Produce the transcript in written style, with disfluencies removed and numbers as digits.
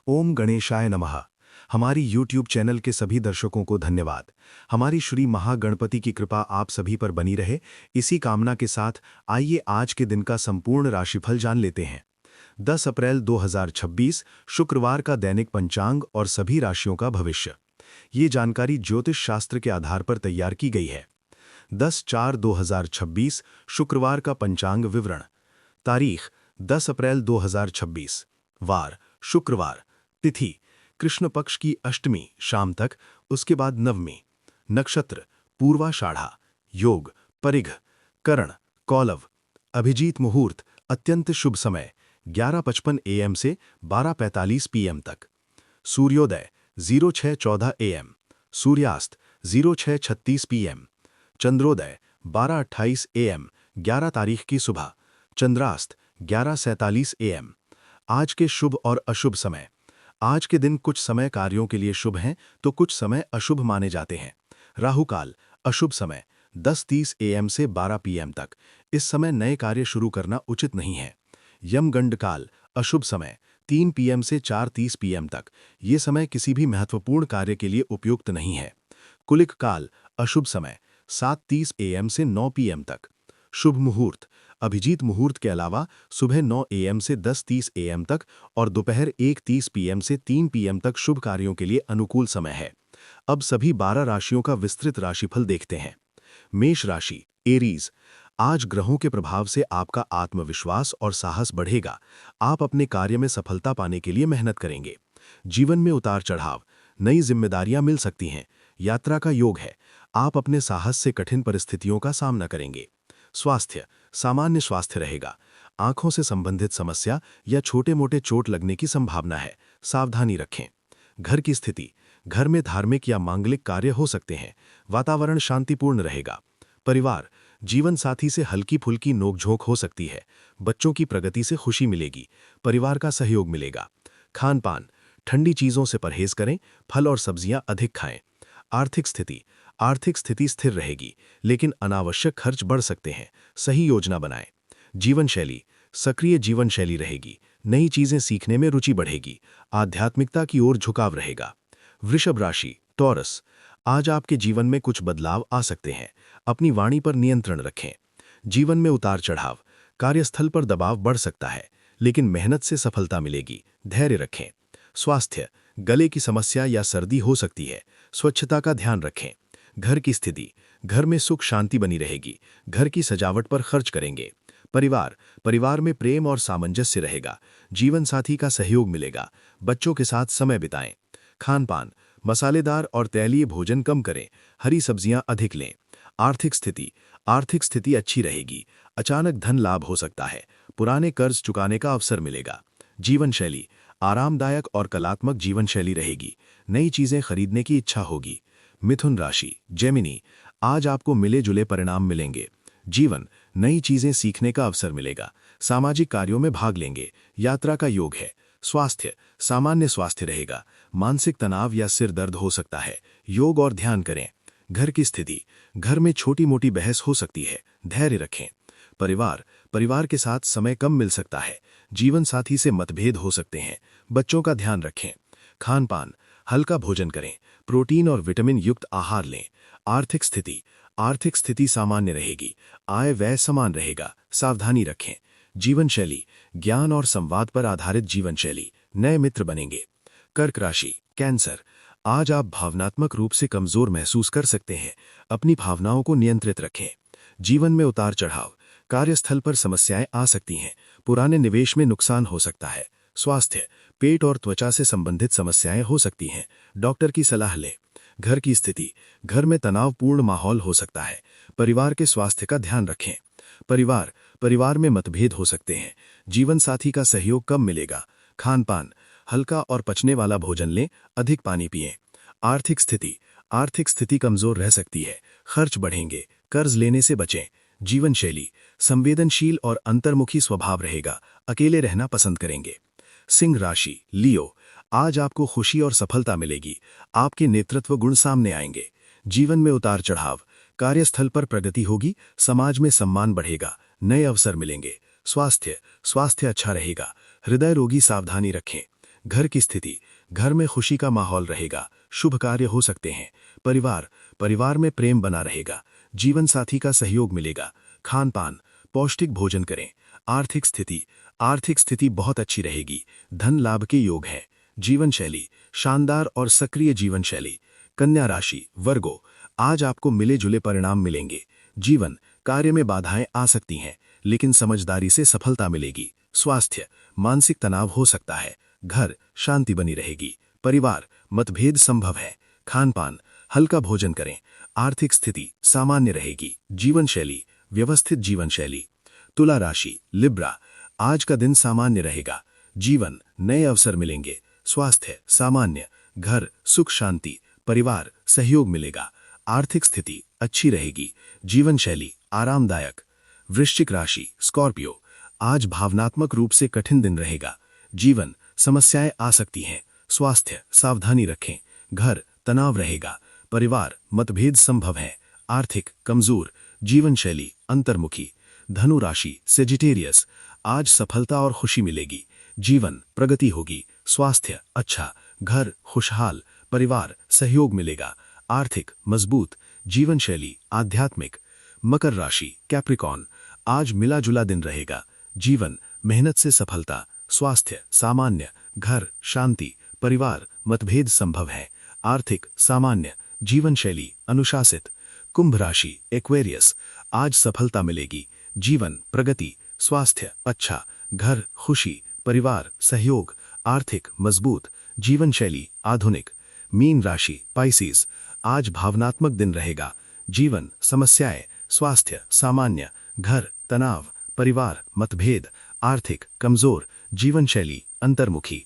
ओम गणेशाय नमः। हमारी YouTube चैनल के सभी दर्शकों को धन्यवाद। हमारी श्री महागणपति की कृपा आप सभी पर बनी रहे, इसी कामना के साथ आइए आज के दिन का संपूर्ण राशिफल जान लेते हैं। 10 अप्रैल 2026 शुक्रवार का दैनिक पंचांग और सभी राशियों का भविष्य। ये जानकारी ज्योतिष शास्त्र के आधार पर तैयार की गई है। 10/4/2026 शुक्रवार का पंचांग विवरण। तारीख 10 अप्रैल 2026। वार शुक्रवार। तिथि कृष्ण पक्ष की अष्टमी शाम तक, उसके बाद नवमी। नक्षत्र पूर्वाषाढ़ा। योग परिघ। करण कौलव। अभिजीत मुहूर्त अत्यंत शुभ समय 11:55 AM से 12:45 PM तक। सूर्योदय 06:14 AM। सूर्यास्त 06:36 PM। चंद्रोदय 12:28 AM 11 तारीख की सुबह। चंद्रास्त 11:47 AM। आज के शुभ और अशुभ समय। आज के दिन कुछ समय कार्यों के लिए शुभ हैं तो कुछ समय अशुभ माने जाते हैं। राहुकाल अशुभ समय 10:30 AM से 12 PM तक। इस समय नए कार्य शुरू करना उचित नहीं है। यमगंड काल अशुभ समय 3 PM से 4:30 PM तक। ये समय किसी भी महत्वपूर्ण कार्य के लिए उपयुक्त नहीं है। कुलिक काल अशुभ समय 7:30 AM से 9 PM तक। शुभ मुहूर्त अभिजीत मुहूर्त के अलावा सुबह 9 AM से 10:30 AM तक और दोपहर 1:30 PM से 3 PM तक शुभ कार्यों के लिए अनुकूल समय है। अब सभी 12 राशियों का विस्तृत राशिफल देखते हैं। मेष राशि एरीज। आज ग्रहों के प्रभाव से आपका आत्मविश्वास और साहस बढ़ेगा। आप अपने कार्य में सफलता पाने के लिए मेहनत करेंगे। जीवन में उतार चढ़ाव, नई जिम्मेदारियां मिल सकती हैं। यात्रा का योग है। आप अपने साहस से कठिन परिस्थितियों का सामना करेंगे। स्वास्थ्य सामान्य स्वास्थ्य रहेगा। आंखों से संबंधित समस्या या छोटे मोटे चोट लगने की संभावना है, सावधानी रखें। घर की स्थिति घर में धार्मिक या मांगलिक कार्य हो सकते हैं। वातावरण शांतिपूर्ण रहेगा। परिवार जीवन साथी से हल्की फुल्की नोकझोंक हो सकती है। बच्चों की प्रगति से खुशी मिलेगी। परिवार का सहयोग मिलेगा। खान पान ठंडी चीजों से परहेज करें। फल और सब्जियां अधिक खाएं। आर्थिक स्थिति स्थिर रहेगी, लेकिन अनावश्यक खर्च बढ़ सकते हैं। सही योजना बनाएं। जीवन शैली सक्रिय जीवन शैली रहेगी। नई चीजें सीखने में रुचि बढ़ेगी। आध्यात्मिकता की ओर झुकाव रहेगा। वृषभ राशि टॉरस। आज आपके जीवन में कुछ बदलाव आ सकते हैं। अपनी वाणी पर नियंत्रण रखें। जीवन में उतार चढ़ाव, कार्यस्थल पर दबाव बढ़ सकता है, लेकिन मेहनत से सफलता मिलेगी। धैर्य रखें। स्वास्थ्य गले की समस्या या सर्दी हो सकती है। स्वच्छता का ध्यान रखें। घर की स्थिति घर में सुख शांति बनी रहेगी। घर की सजावट पर खर्च करेंगे। परिवार में प्रेम और सामंजस्य रहेगा। जीवन साथी का सहयोग मिलेगा। बच्चों के साथ समय बिताएं। खान पान मसालेदार और तैलीय भोजन कम करें। हरी सब्जियां अधिक लें। आर्थिक स्थिति अच्छी रहेगी। अचानक धन लाभ हो सकता है। पुराने कर्ज चुकाने का अवसर मिलेगा। जीवन शैली आरामदायक और कलात्मक जीवन शैली रहेगी। नई चीजें खरीदने की इच्छा होगी। मिथुन राशि जेमिनी। आज आपको मिले जुले परिणाम मिलेंगे। जीवन नई चीजें सीखने का अवसर मिलेगा। सामाजिक कार्यों में भाग लेंगे। यात्रा का योग है। स्वास्थ्य सामान्य स्वास्थ्य रहेगा। मानसिक तनाव या सिर दर्द हो सकता है। योग और ध्यान करें। घर की स्थिति घर में छोटी मोटी बहस हो सकती है। धैर्य रखें। परिवार के साथ समय कम मिल सकता है। जीवन साथी से मतभेद हो सकते हैं। बच्चों का ध्यान रखें। खान पान हल्का भोजन करें। प्रोटीन और विटामिन युक्त आहार लें। आर्थिक स्थिति सामान्य रहेगी। आय व्यय समान रहेगा। सावधानी रखें। जीवन शैली ज्ञान और संवाद पर आधारित जीवन शैली। नए मित्र बनेंगे। कर्क राशि कैंसर। आज आप भावनात्मक रूप से कमजोर महसूस कर सकते हैं। अपनी भावनाओं को नियंत्रित रखें। जीवन में उतार चढ़ाव, कार्यस्थल पर समस्याएं आ सकती हैं। पुराने निवेश में नुकसान हो सकता है। स्वास्थ्य पेट और त्वचा से संबंधित समस्याएं हो सकती हैं। डॉक्टर की सलाह लें। घर की स्थिति घर में तनावपूर्ण माहौल हो सकता है। परिवार के स्वास्थ्य का ध्यान रखें। परिवार में मतभेद हो सकते हैं। जीवन साथी का सहयोग कम मिलेगा। खान पान हल्का और पचने वाला भोजन लें। अधिक पानी पिएं। आर्थिक स्थिति कमजोर रह सकती है। खर्च बढ़ेंगे। कर्ज लेने से बचें। जीवन शैली संवेदनशील और अंतर्मुखी स्वभाव रहेगा। अकेले रहना पसंद करेंगे। सिंह राशि लियो। आज आपको खुशी और सफलता मिलेगी। आपके नेतृत्व गुण सामने आएंगे। जीवन में उतार चढ़ाव, कार्यस्थल पर प्रगति होगी। समाज में सम्मान बढ़ेगा। नए अवसर मिलेंगे। स्वास्थ्य अच्छा रहेगा। हृदय रोगी सावधानी रखें। घर की स्थिति, घर में खुशी का माहौल रहेगा, शुभ कार्य हो सकते हैं। परिवार, परिवार में प्रेम बना रहेगा, जीवन साथी का सहयोग मिलेगा। खान पान, पौष्टिक भोजन करें। आर्थिक स्थिति, आर्थिक स्थिति बहुत अच्छी रहेगी, धन लाभ के योग है। जीवन शैली, शानदार और सक्रिय जीवन शैली। कन्या राशि, वर्गो, आज आपको मिले जुले परिणाम मिलेंगे। जीवन, कार्य में बाधाएं आ सकती हैं, लेकिन समझदारी से सफलता मिलेगी। स्वास्थ्य, मानसिक तनाव हो सकता है। घर, शांति बनी रहेगी। परिवार, मतभेद संभव है। खान पान, हल्का भोजन करें। आर्थिक स्थिति सामान्य रहेगी। जीवन शैली, व्यवस्थित जीवन शैली। तुला राशि, लिब्रा, आज का दिन सामान्य रहेगा। जीवन, नए अवसर मिलेंगे। स्वास्थ्य सामान्य। घर, सुख शांति। परिवार, सहयोग मिलेगा। आर्थिक स्थिति अच्छी रहेगी। जीवन शैली आरामदायक। वृश्चिक राशि, स्कॉर्पियो, आज भावनात्मक रूप से कठिन दिन रहेगा। जीवन, समस्याएं आ सकती हैं। स्वास्थ्य, सावधानी रखें। घर, तनाव रहेगा। परिवार, मतभेद संभव है। आर्थिक, कमजोर। जीवन शैली अंतर्मुखी। धनु राशि, सेजिटेरियस, आज सफलता और खुशी मिलेगी। जीवन, प्रगति होगी। स्वास्थ्य अच्छा। घर, खुशहाल। परिवार, सहयोग मिलेगा। आर्थिक, मजबूत। जीवन शैली आध्यात्मिक। मकर राशि, कैप्रिकॉर्न, आज मिला जुला दिन रहेगा। जीवन, मेहनत से सफलता। स्वास्थ्य सामान्य। घर, शांति। परिवार, मतभेद संभव है। आर्थिक, सामान्य। जीवन शैली अनुशासित। कुंभ राशि, एक्वेरियस, आज सफलता मिलेगी। जीवन, प्रगति। स्वास्थ्य अच्छा। घर, खुशी। परिवार, सहयोग। आर्थिक, मजबूत। जीवन शैली आधुनिक। मीन राशि, पाइसिस, आज भावनात्मक दिन रहेगा। जीवन, समस्याएं। स्वास्थ्य सामान्य। घर, तनाव। परिवार, मतभेद। आर्थिक, कमजोर। जीवन शैली अंतर्मुखी।